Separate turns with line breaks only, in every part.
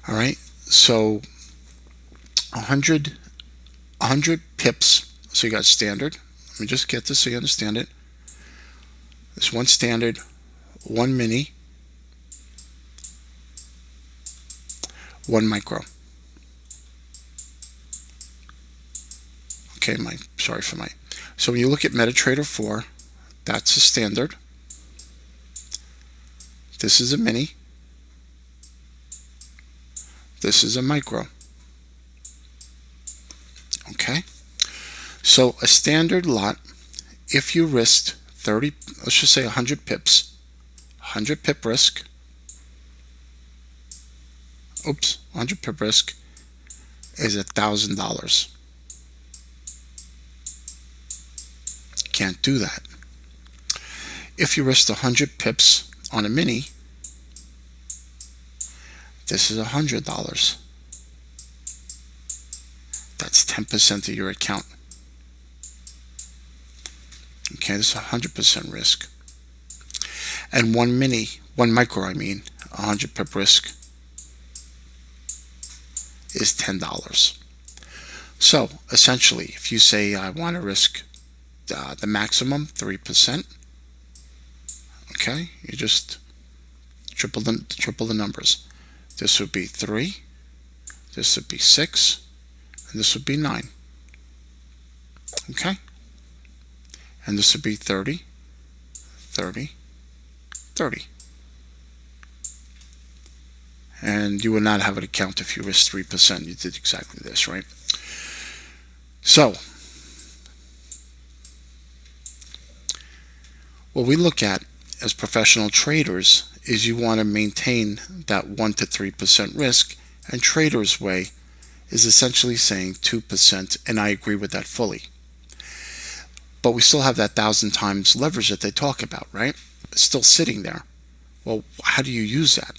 All right, so 100 pips. So you got standard. Let me just get this so you understand it. There's one standard, one mini, one micro. Okay, sorry for my. So when you look at MetaTrader 4, that's a standard. This is a mini. This is a micro. Okay, so a standard lot, if you risked 30, let's just say 100 pips, 100 pip risk, 100 pip risk is $1,000. Can't do that. If you risked 100 pips on a mini, this is $100. That's 10% of your account. Okay, this is 100% risk. And one micro, 100 pip risk is $10. So essentially, if you say I want to risk the maximum 3%, okay, you just triple the numbers. This would be 3, this would be 6, and this would be 9. Okay, and this would be 30, 30, 30. And you would not have an account if you risked 3%. You did exactly this, right? So what we look at as professional traders is you want to maintain that 1 to 3% risk, and Trader's Way is essentially saying 2%, and I agree with that fully. But we still have that 1,000 times leverage that they talk about, right? It's still sitting there. Well, how do you use that?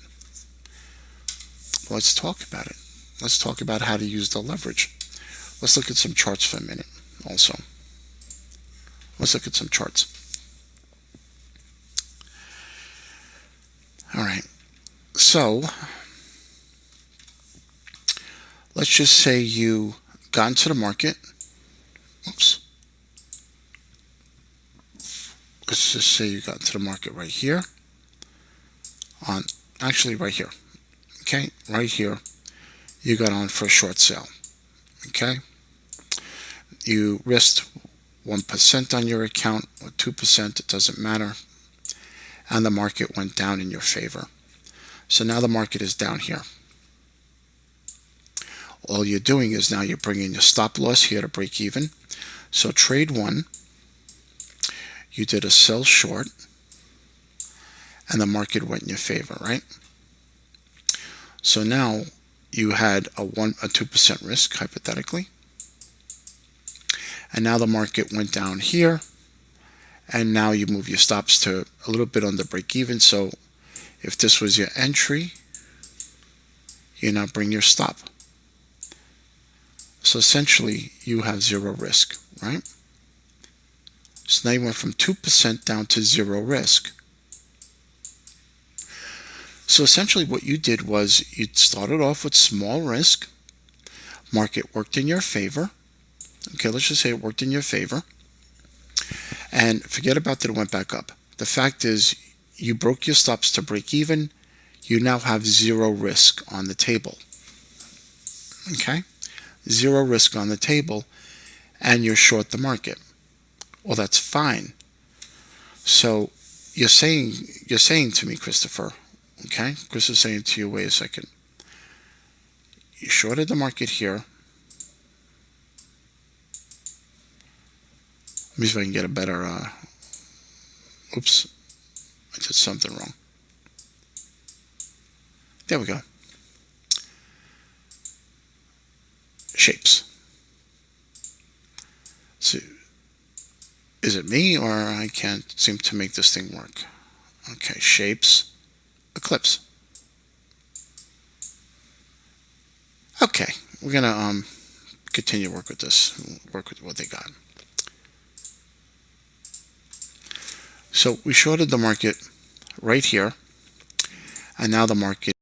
Well, let's talk about it. Let's talk about how to use the leverage. Let's look at some charts for a minute also. Let's look at some charts. All right, so let's just say you got into the market. Oops. Let's just say you got into the market right here. Right here. Okay, right here. You got on for a short sale. Okay. You risked 1% on your account or 2%, it doesn't matter. And the market went down in your favor. So now the market is down here. All you're doing is now you're bringing your stop loss here to break even. So trade 1, you did a sell short, and the market went in your favor, right? So now you had a 2% risk, hypothetically. And now the market went down here, and now you move your stops to a little bit under break even. So if this was your entry, you now bring your stop. So essentially you have zero risk, right? So now you went from 2% down to zero risk. So essentially what you did was you started off with small risk. Market worked in your favor. Okay, let's just say it worked in your favor. And forget about that it went back up. The fact is you broke your stops to break even. You now have zero risk on the table. Okay? Zero risk on the table, and you're short the market. Well, that's fine. So you're saying to me, Christopher, okay? Chris is saying to you, wait a second. You shorted the market here. Let me see if I can get a better, oops, I did something wrong. There we go. Shapes. So, is it me, or I can't seem to make this thing work? Okay, shapes, eclipse. Okay, we're gonna continue to work with this, work with what they got. So we shorted the market right here, and now the market